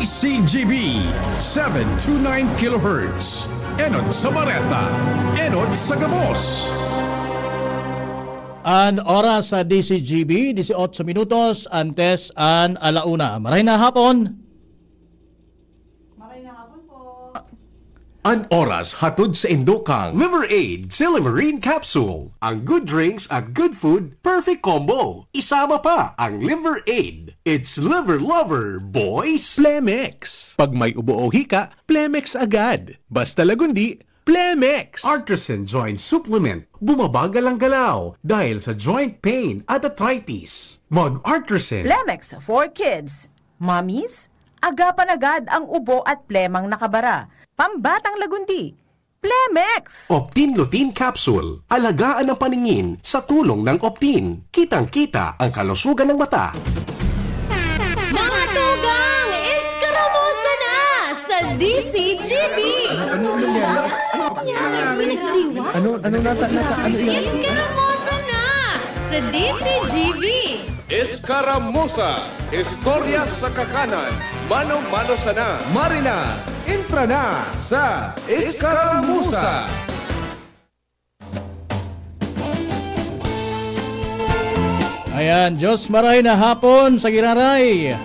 DCGB 729 kHz. Enod sa Bareta, Enod sa Gabos. Ang oras sa DCGB, 18 minutos, antes an alauna. Maray na hapon. An oras hatod sa Indokang Liver Aid Silimarine Capsule. Ang good drinks at good food, perfect combo. Isama pa ang Liver Aid. It's liver lover, boys! Plemex. Pag may ubo o hika, Plemex agad. Basta lagundi, Plemex. Artisan Joint Supplement. Bumabagal ang galaw dahil sa joint pain at arthritis. Mag-Artisan. Plemex for kids. Mommies, agapan agad ang ubo at plemang nakabara. Pambatang lagundi. Plemex! Optin Lutein Capsule. Alagaan ang paningin sa tulong ng Optin. Kitang-kita ang kalusugan ng mata. Mga tugang, iskaramusa na sa DCGB! Iskaramusa na sa DCGB! Escaramuza, Istorya sa Kakanan, Mano-Mano Sana, Marina, entra na sa Escaramuza! Ayan, Diyos maray na hapon sa Giraray.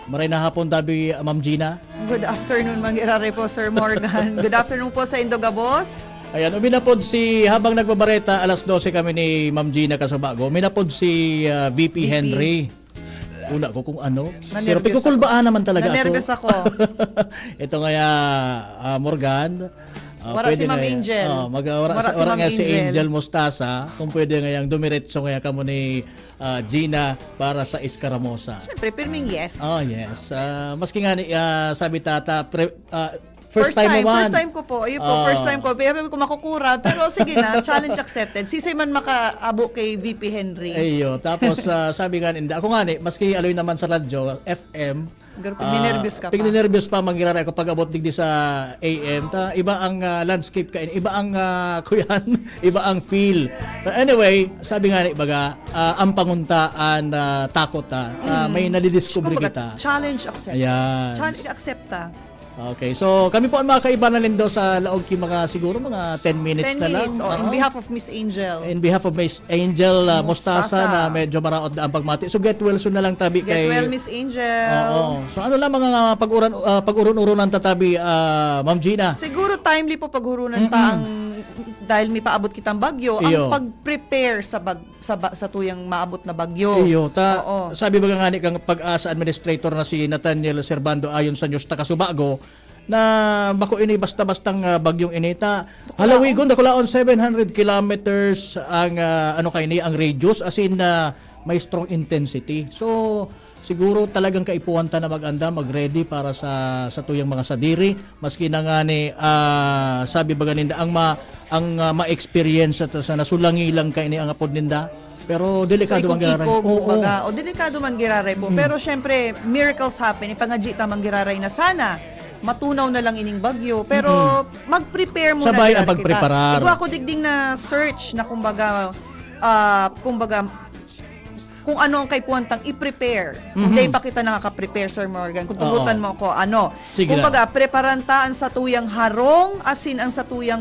Maray na hapon tabi, Ma'am Gina. Good afternoon, Mangirare po, Sir Morgan. Good afternoon po sa Indogabos. Ayan, uminapod si, habang nagbabareta, alas 12 kami ni Ma'am Gina Kasabago, uminapod si VP Henry. Una ko kung ano. Pero pikukulbaan naman talaga ako. Nanervyos ako. Ito ngaya, Morgan. Wara si Ma'am Angel. Wara nga si Angel Mostasa. Kung pwede ngayang dumiretso ngaya kamo ni Gina para sa Escaramuza. Siyempre, pirming yes. Oh, yes. Maski nga ni, sabi tata, First time ko po. Ayun po, first time ko. Pero ko makukura. Pero sige na, challenge accepted. Sisay man makaabo kay VP Henry. Ayo, tapos sabi nga ninda, ako nga ni, maski aloy naman sa radyo, FM, Pero pag ninervyos ka pa. Pag ninervyos pa, mangyari ako pag abot digdi sa AM. Iba ang landscape kain, iba ang kuyan, iba ang feel. But anyway, sabi nga ni, baga, ang panguntaan, takot may nadidiscover kita. Challenge accepted. Ayan. Challenge accepta. Okay, so kami po ang mga kaiba na lindo sa laog ki mga siguro mga 10 minutes 10 na lang. minutes. On behalf of Miss Angel. In behalf of Miss Angel Mostasa na medyo maraod na ang pagmati. So get well soon na lang tabi kay... Get well, Miss Angel. Oo. So ano lang mga pag-uron-urunan tatabi, Ma'am Gina? Siguro timely po paghurunan ta ang dahil may paabot kitang bagyo, Iyo. ang pag-prepare sa tuyang maabot na bagyo. Iyo, Oo. sabi ba nga ni kang pag-asa administrator na si Nathaniel Servando ayon sa news ta Kasubago na bako ini basta-bastang bagyong inita. Halawigon dakulaon 700 kilometers ang ano kay ni ang radius as in may strong intensity. So siguro talagang kaipuhan ta na mag-anda, mag-ready para sa tuyang mga sadiri. Maski na nga ni sabi ba ganinda ang ma-experience sa nasulangi lang kay ni ang apod ninda. Pero delikado man giraray. O delikado man giraray po. Pero syempre, miracles happen. Ipangadji ta man giraray na sana matunaw na lang ining bagyo. Pero mag-prepare muna. Sabay ang pagpreparar. Ito ako digding na search na kumbaga kung ano ang kay puwantang i-prepare. Kung di pa kita nakaka-prepare, Sir Morgan. Kung tugutan mo ako, ano. Sige kumbaga, preparantaan sa tuyang harong, asin ang sa tuyang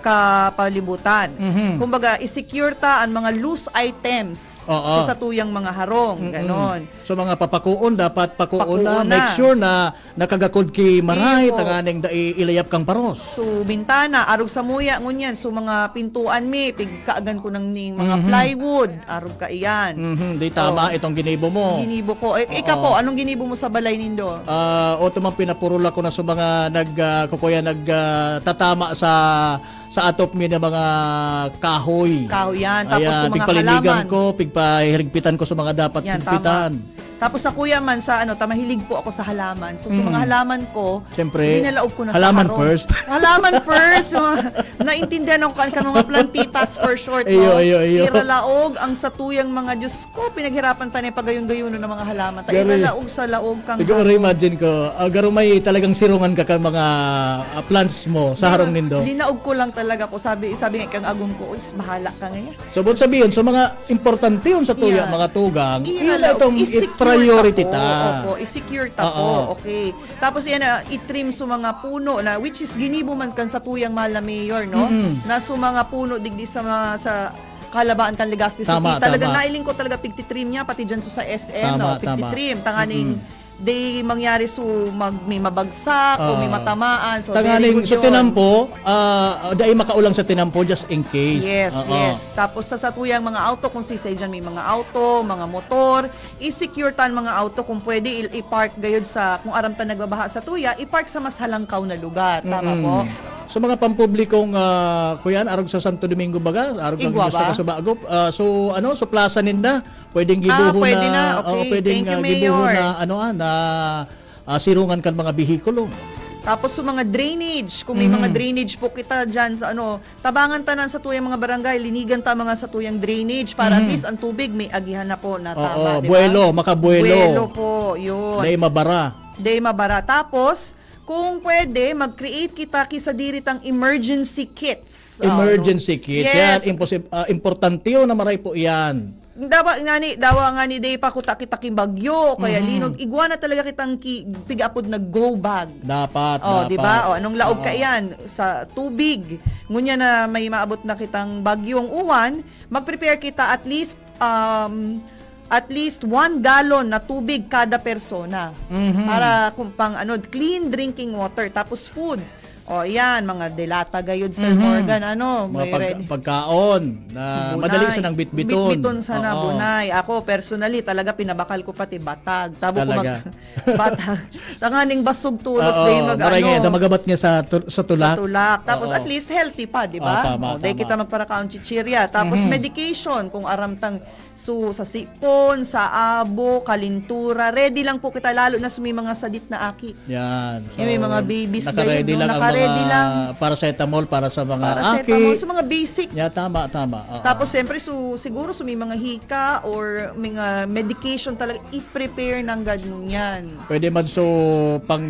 kapalibutan. Kumbaga, i-secure ta ang mga loose items sa tuyang mga harong. Ganon. So mga papakuon, dapat pakuon na. Make sure na nakagakod ki maray, tanganing da ilayap kang paros. So, bintana, arog sa muya, ngunyan. So, mga pintuan mi, pigkaagan ko ng mga plywood, arog ka iyan. Di tama itong ginibo mo. Ginibo ko. Ikaw po, anong ginibo mo sa balay nindo? O tumang pinapurula ko na sa mga nagtatama sa atop mi na mga kahoy. Kahoyan. Tapos Ayan, sa mga pigpalinigan halaman. ko, pigpahirigpitan ko sa mga dapat Yan, higpitan. Tapos sa kuya man sa mahilig po ako sa halaman. So sa mga halaman ko, Siyempre, dinalaog ko na halaman sa harong. first. Halaman first. Naintindihan ako kan mga plantitas for short. Iyo. Iralaog ang satuyang mga Diyos ko. Pinaghirapan tayo pagayon-gayon ng mga halaman. Iralaog sa laog kang Siguro imagine ko, garo may talagang sirungan ka mga plants mo sa harong nindo. Linaog ko lang talaga po. Sabi nga kang agong ko, bahala ka ngayon. So, sabihin, so mga importante yun sa tuya, Yan. mga tugang, Iralaog, itong i-secure priority po. ta. Opo, i-secure ta Oo. po. Okay. Tapos yan, i-trim sa mga puno na, which is ginibo man kan sa tuyang mahal na mayor, no? Na sa mga puno, digdi sa mga, sa Kalabaan kan Legazpi City. Tama, Talagang tama. nailing ko talaga pigti-trim niya, pati dyan sa SM, Tama, no? Pigti-trim. Tanganing, day mangyari may mabagsak o may matamaan. So, very Tanganing good sa yun. tinampo, dahil makaulang sa tinampo just in case. Yes, Oo. yes. Tapos sa satuyang mga auto, kung sisay dyan may mga auto, mga motor, i-secure tan mga auto kung pwede i-park gayod sa, kung aram tan nagbabaha sa tuya, i-park sa mas halangkaw na lugar. Tama po? So mga pampublikong kuyan arog sa Santo Domingo baga, arog ang Igwa gusto ba? ka sa Bago. So Plaza Ninda, pwedeng gibuho pwede na, na. Okay, pwedeng thank you, gibuho Mayor. na sirungan kan mga bihikulo. Tapos sa mga drainage, kung may mga drainage po kita dyan, tabangan tanan sa tuyang mga barangay, linigan ta mga sa tuyang drainage para at least ang tubig may agihan na po na tama, Oo, di ba? buwelo, makabuwelo. Buwelo po, yun. Dahil mabara. Day mabara. Tapos, kung pwede, mag-create kita kisadiri tang emergency kits. Emergency kits. Yes. Yan, importante yun na maray po yan. Dawa nga ni day pa kuta kita bagyo o kaya linog. Igwa na talaga kitang pigapod na go bag. Dapat, Oh, dapat. di ba? Oh, anong laog Oo. ka yan sa tubig. Ngunya na may maabot na kitang bagyong uwan, mag-prepare kita at least 1 gallon na tubig kada persona. Para kung pang clean drinking water tapos food. O yan, mga delata gayod Sir Morgan, may ready. Pagkaon na Bunay. madali sa nang bitbiton. Bitbiton sana, Oo. bunay. Ako, personally, talaga pinabakal ko pati batag. Tabo ko Talaga. batag. Tanganing basog tulos Oo, day maray nga, magabat nga sa tulak. Sa tulak. Tapos Oo. at least healthy pa, di ba? Tama, Dahil tama. kita magparakaon chichirya. Tapos medication, kung aramtang sa sipon, sa abo, kalintura, ready lang po kita, lalo na sa may mga sadit na aki. Yan. Yung may mga babies naka-ready gayon, no? lang ang Naka-ready mga lang. paracetamol para sa mga Paracetamol, aki. sa mga basic. Yeah, tama. Oo. Tapos siyempre siguro may mga hika or mga medication talaga i-prepare ng ganun yan. Pwede man pang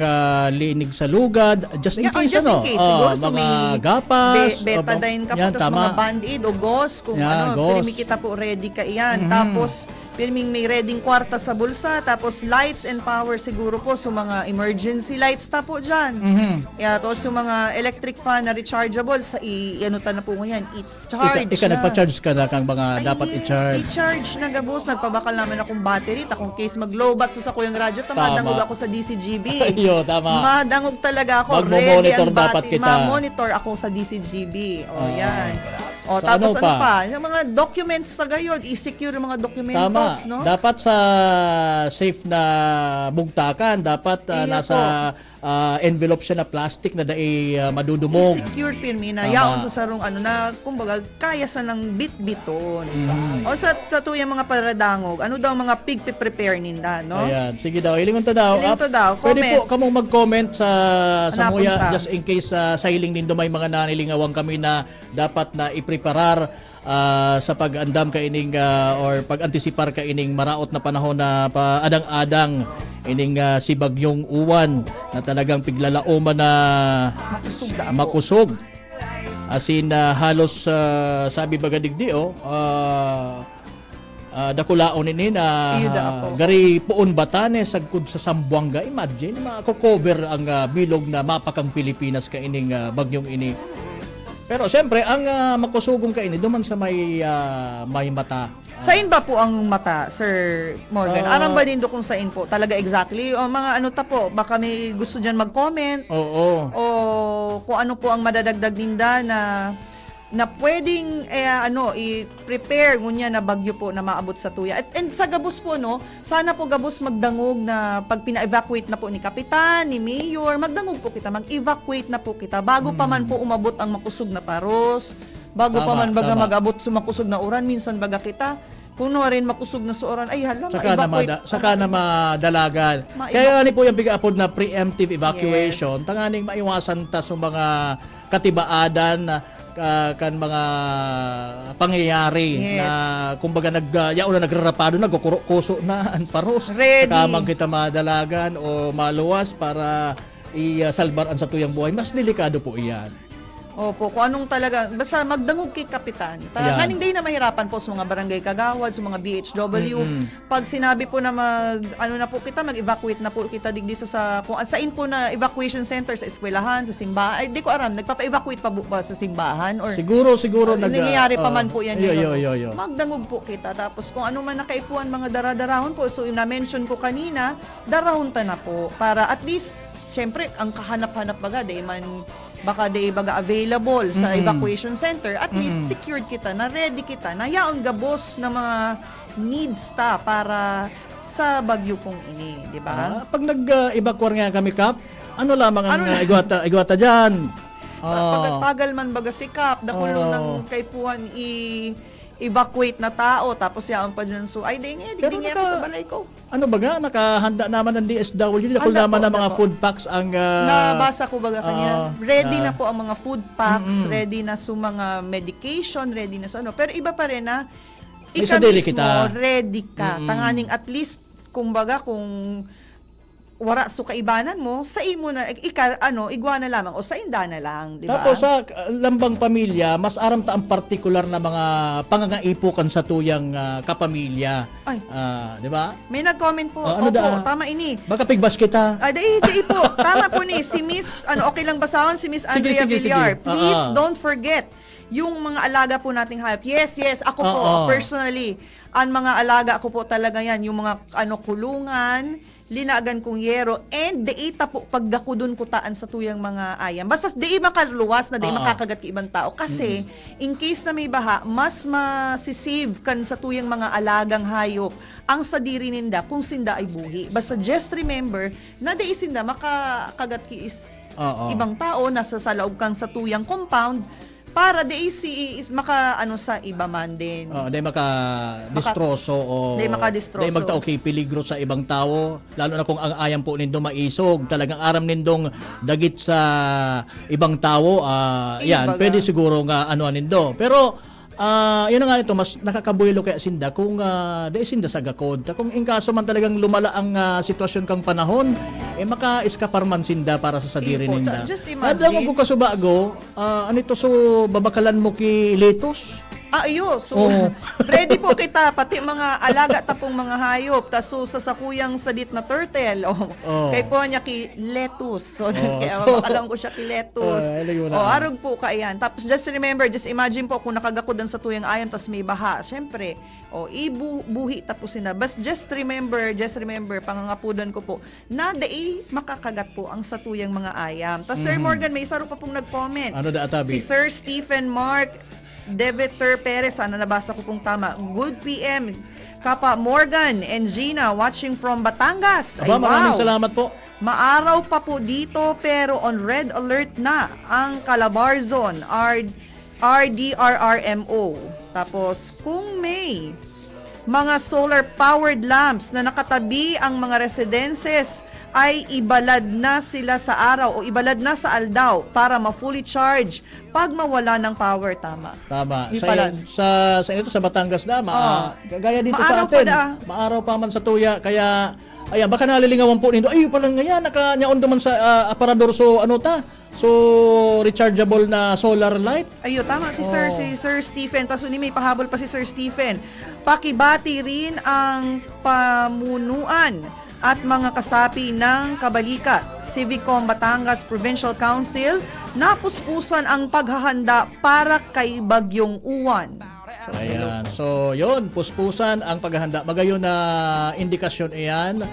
linig sa lugad, just in Yeah, case just in case. Siguro mga may gapas, betadine ka po, yan, tapos tama. mga band-aid o gauze, kung Yan, gauze. pirmi kita po ready ka iyan. Tapos, pirming may reading kwarta sa bulsa, tapos lights and power siguro po, so mga emergency lights ta po dyan. Yeah, tapos yung mga electric fan na rechargeable, sa ta na po ngayon, it's charge Ika na. nagpa-charge ka na kang mga Ay, dapat yes, i-charge. i-charge na gabos. Nagpabakal namin akong battery. Kung case mag-low bat sa kuyang radyo, madangog ako sa DCGB. Ayo, tama. Madangog talaga ako. Magmo-monitor Ready ang dapat battery. kita. Ma-monitor ako sa DCGB. Yan. O, So, tapos ano pa? Yung mga documents na gayon, i-secure yung mga Tama. documentos, no? Dapat sa safe na bugtakan, dapat Iya nasa envelope siya na plastic na dai madudumog. I-secure pirmi na Tama. yaon sa sarong na kumbaga kaya sa ng bit-biton. O sa tuyang mga paradangog, ano daw mga pig-prepare ninda, no? Ayan, sige daw. Hilingon to daw. Hilingon to daw. Pwede Comment. po kamong mag-comment sa Muya Napunta. just in case sailing nindo may mga nanilingawang kami na dapat na ipreparar sa pag-andam ka ining or pag-antisipar ka ining maraot na panahon na adang-adang ining si Bagyong Uwan na talagang piglalaoman na Makusog da ako. makusog. As in halos sabi baga digdi dakulaon ini na Ida ako. gari puon Batanes sagkud sa Sambuanga. Imagine mako-cover ang bilog na mapakang Pilipinas ka ining bagyong ini. Pero siyempre ang makusugong ka ini duman sa may mata. Sain ba po ang mata, Sir Morgan? Aram ba din do kung sain po? Talaga exactly? O mga ta po, baka may gusto dyan mag-comment? Oo. O kung ano po ang madadagdag ninda na pwedeng i-prepare ngunya na bagyo po na maabot sa tuya. And sa gabos po, no, sana po gabos magdangog na pag pina-evacuate na po ni Kapitan, ni Mayor, magdangog po kita, mag-evacuate na po kita bago pa man po umabot ang makusog na paros, bago pa Tama, man baga tama. mag-abot sa makusog na uran, minsan baga kita, kung rin makusog na sa oran, ay hala, Saka na madalagan. Kaya ni po yung bigapod na preemptive evacuation, tanganing maiwasan ta sa mga katibaadan kan mga pangyayari Yes. na kumbaga yaon na nagrarapado nagkukuso na ang paros. Ready. Kamang kita madalagan o maluwas para i-salbaran sa tuyang buhay. Mas delikado po iyan. Opo, kung anong talaga, basta magdangog kay Kapitan. Ayan. Hindi na mahirapan po sa mga barangay kagawad, sa mga BHW. Pag sinabi po na ano na po kita, mag-evacuate na po kita digdi sa kung saan po na evacuation center, sa eskwelahan, sa simbahan. Ay, di ko aram, nagpapa-evacuate pa ba sa simbahan? Or Siguro nangyayari pa man po yan. Yo. Magdangog po kita. Tapos kung ano man nakaipuan mga daradarahon po, so na-mention ko kanina, darahon ta na po. Para at least, syempre, ang kahanap-hanap baga, baka baga available sa evacuation center, at least secured kita, na ready kita, na yaon gabos na mga needs ta para sa bagyo pong ini, di ba? Pag nag-evacuate nga kami, Kap, ano lamang ang igwata dyan? Pagpagal man baga sikap, dakulo ng kaipuan evacuate na tao, tapos yaon pa dyan, so ay ding ako sa balay ko. Ano baga, nakahanda naman ng DSWD, nakul naman ng mga food packs ang... Nabasa ko baga kanya. Ready na. na po ang mga food packs, ready na sa mga medication, ready na sa ano. Pero iba pa rin na, May ikaw sadili mismo, kita. ready ka. Tanganing at least, kung wara so kaibanan mo, sa imo na, igwa na lamang, o sa inda na lang, di ba? Tapos sa lambang pamilya, mas aram ta ang partikular na mga pangangaipukan sa tuyang kapamilya. Ay. Di ba? May nag-comment po. Ano Opo, da? tama ini. Baka pigbas kita. Dai po. Tama po ni si Miss, okay lang basahon, si Miss Sige, Andrea sige, Villar. sige. Please don't forget yung mga alaga po nating hayop. Yes, ako po personally. Ang mga alaga ko po talaga yan, yung mga kulungan, linagan kong yero, and deita po pagdakudon ko taan sa tuyang mga ayam. Basta di makaluwas na di makakagat ki ibang tao. Kasi, in case na may baha, mas masisave kan sa tuyang mga alagang hayop ang sadiri ninda kung sinda ay buhi. Basta just remember na di sinda makakagat ki ibang tao, nasa salaog kang sa tuyang compound, para di maka sa iba man din. Di maka-distroso o Di maka-distroso. Di magtao kay peligro sa ibang tao, lalo na kung ang ayam po nindo maisog, talagang aram nindong dagit sa ibang tao, yan, Baga. pwede siguro nga nindo. Pero yun na nga ito, mas nakakabuelo kaya sinda kung di sinda sa gakod. Kung in kaso man talagang lumala ang sitwasyon kang panahon, maka-eskapar man sinda para sa sadiri Ipo, ninda. just imagine. Nadamo ko kasubago, anito so babakalan mo ki letos? So ready po kita, pati mga alaga tapong mga hayop, taso sa sakuyang sadit na turtle, kay po niya ki lettuce. So, kaya makalang ko siya ki lettuce. Arog po kaayan. Tapos just remember, just imagine po kung nakagakudan sa tuyang ayam, tas may baha. Siyempre, ibuhi tapusin na. But just remember, pangangapudan ko po, na makakagat po ang satuyang mga ayam. Tas Sir Morgan, may isa ro pa pong nag-comment. Ano da, Atabi? Si Sir Stephen Mark Deveter Perez, sana nabasa ko pong tama. Good PM, Kapa Morgan and Gina, watching from Batangas. Maraming salamat po. Maaraw pa po dito, pero on red alert na ang Calabarzon, RDRRMO. Tapos, kung may mga solar-powered lamps na nakatabi ang mga residences, ay ibalad na sila sa araw o ibalad na sa aldaw para ma-fully charge pag mawala ng power. Tama. Sa ito sa Batangas na, gaya dito Maaraw sa atin. pa Maaraw pa man sa tuya, kaya ayan, baka nalilingawan po nindo. Ay, palang ngayon, nakanyaon naman sa aparador, so rechargeable na solar light. Ayo, tama si Sir Stephen. Tapos may pahabol pa si Sir Stephen. Pakibati rin ang pamunuan at mga kasapi ng Kabalika, Civicom Batangas Provincial Council na puspusan ang paghahanda para kay Bagyong Uwan. Ayan. So, yun, puspusan ang paghahanda. Magayon na indikasyon iyan.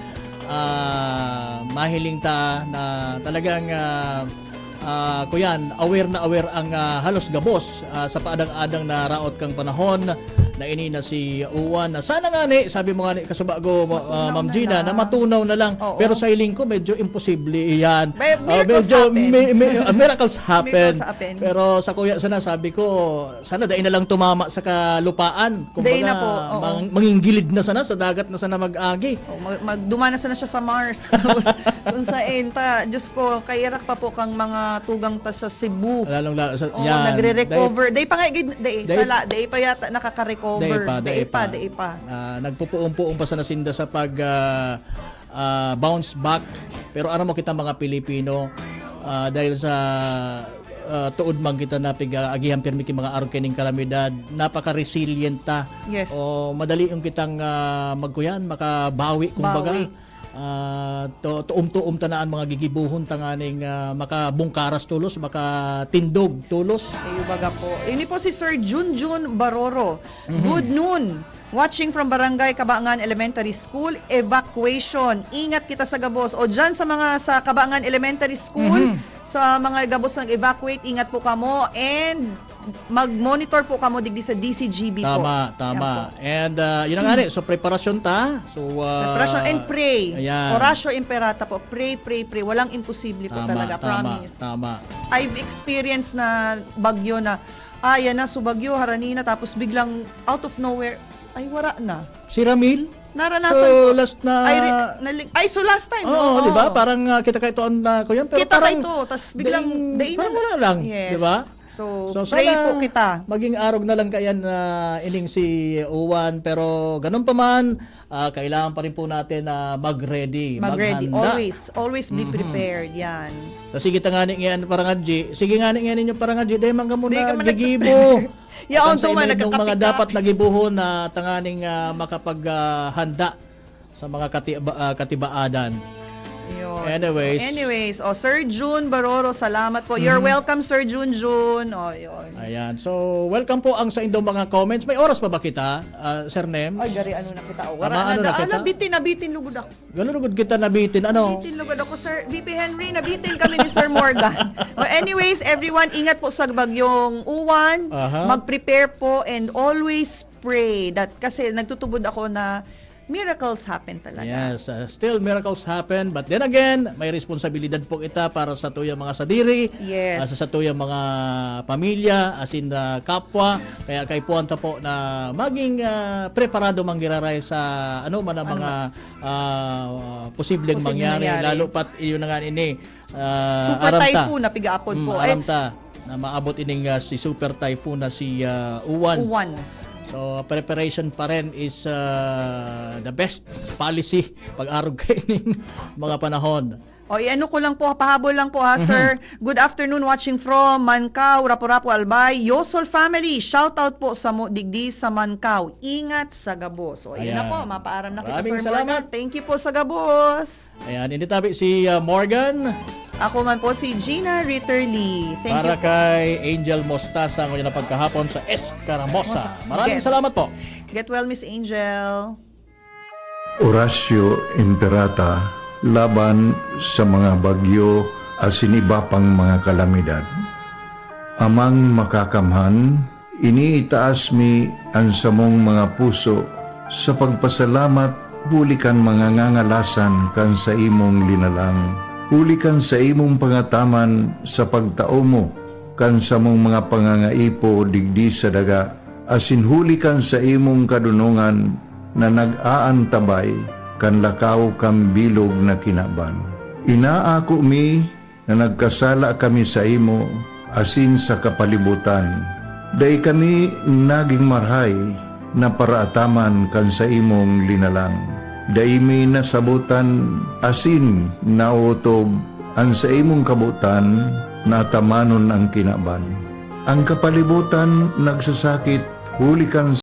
Mahiling ta na talagang kuyan, aware ang halos gabos sa paadang-adang na raot kang panahon na ini na si Uwan. Sana nga ni, sabi mo nga ni Kasubago, Ma'am Gina, na matunaw na lang. Pero sa hiling ko, medyo imposible iyan. Miracles happen. Pero sa kuya, sana sabi ko, sana dahil na lang tumama sa kalupaan. Dahil na po. Mangingilid na sana, sa dagat na sana mag-agi. Magdumana sana siya sa Mars. Kung sa enta, Diyos ko, kairak pa po kang mga tugang ta sa Cebu. Lalong nagre-recover. Day pa yata nakaka-recover. Day pa. Nagpupuong-puong pa sa nasinda sa pag bounce back. Pero aram mo kita mga Pilipino, dahil sa tuod man kita agihan pirmi ki mga arog kining kalamidad, napaka-resilient ta. Yes. O madali yung kitang magkuyan, makabawi kumbaga. Bawi. Tuom-tuom tanaan mga gigibuhon tanganing makabungkaras tulos, makatindog tulos. Kayo baga po. Ini po si Sir Junjun Baroro. Good noon. Watching from Barangay Kabangan Elementary School, evacuation. Ingat kita sa gabos. O dyan sa mga sa Kabangan Elementary School, sa mga gabos nag-evacuate, ingat po kamo and mag-monitor po kamo digdi sa DCGB po. Tama, tama. Yan po. And yun ang so preparasyon ta. So Preparation and pray. Ayan. Oratio imperata po. Pray, pray, pray. Walang imposible po talaga. Promise. Tama. I've experienced na bagyo na, yan na, subagyo, haranina, tapos biglang out of nowhere, ay wala na. Si Ramil? Naranasan So, ko. last na... So last time. Oo, di ba? Parang kita kayo ito ko yan. Pero Kita parang, kayo to, tapos biglang, parang wala lang. Yes. Di ba? So, So, pray sana po kita. maging arog na lang kayan na ining si Uwan. Pero ganun pa man, kailangan pa rin po natin na mag-ready, Mag-ready. maghanda. Always be prepared. Yan. So, sige tangani ngayon parang adji. Sige nga ngayon ninyo parang adji. Dahil mga Di ka muna man gigibo. Yaon At ang sa to man, iba nung mga nagkakapit ka. dapat nagibuhon na tanganing makapaghanda sa mga katibaadan. Yun. Anyways. Sir Jun Baroro, salamat po. You're welcome, Sir Jun. Yun. Ayan. So, welcome po ang sa indong mga comments. May oras pa ba kita, Sir Nem? Ay, gari, ano na kita? Ano na kita? Nabitin, lugod ako. Gano'n lugod kita nabitin. Ano? Nabitin, lugod ako, Sir VP Henry. Nabitin kami ni Sir Morgan. Well, anyways, everyone, ingat po sa bagyong Uwan. Aha. Mag-prepare po and always pray. Kasi nagtutubod ako na miracles happen talaga. Yes, still miracles happen, but then again, may responsibilidad po kita para sa tuyang mga sadiri, Yes. sa tuyang mga pamilya, as in kapwa, kaya kay puwanta po na maging preparado manggiraray sa man ang mga posibleng mangyari, lalo pat iyon na nga ini Super typhoon na pigaapod po. aramta na maabot ining si super typhoon na si Uwan. Uwan. So, preparation pa rin is the best policy pag-arog kayo ng mga panahon. Ano ko lang po, pahabol lang po sir. Good afternoon, watching from Mancao, Rapu-Rapu, Albay. Yosol family, shout out po sa digdi sa Mancao. Ingat sa Gabos. Ayan na Ayan. po, mapaaram na kita, Maraming Sir salamat. Morgan. Thank you po sa Gabos. Ayan, hindi tabi si Morgan Ako man po si Gina Ritterly. Thank para you po. kay Angel Mostasa ngayon na pagkahapon sa Escaramosa. Maraming Again. salamat po. Get well, Miss Angel. Horacio Imperata laban sa mga bagyo asin iba pang mga kalamidad. Amang makakamhan, iniitaas mi ang samong mga puso sa pagpasalamat hulikan mga ngangalasan kan sa imong linalang. Hulikan sa imong pangataman sa pagtao mo kan sa mong mga pangangaipo digdi sa daga asin hulikan sa imong kadunungan na nag-aantabay kan lakaw kam bilog na kinaban. Inaako mi na nagkasala kami sa imo asin sa kapalibutan. Day kami naging marhay na paraataman kan sa imong linalang. Day mi nasabutan asin nautob ang sa imong kabutan na tamanon ang kinaban. Ang kapalibutan nagsasakit hulikan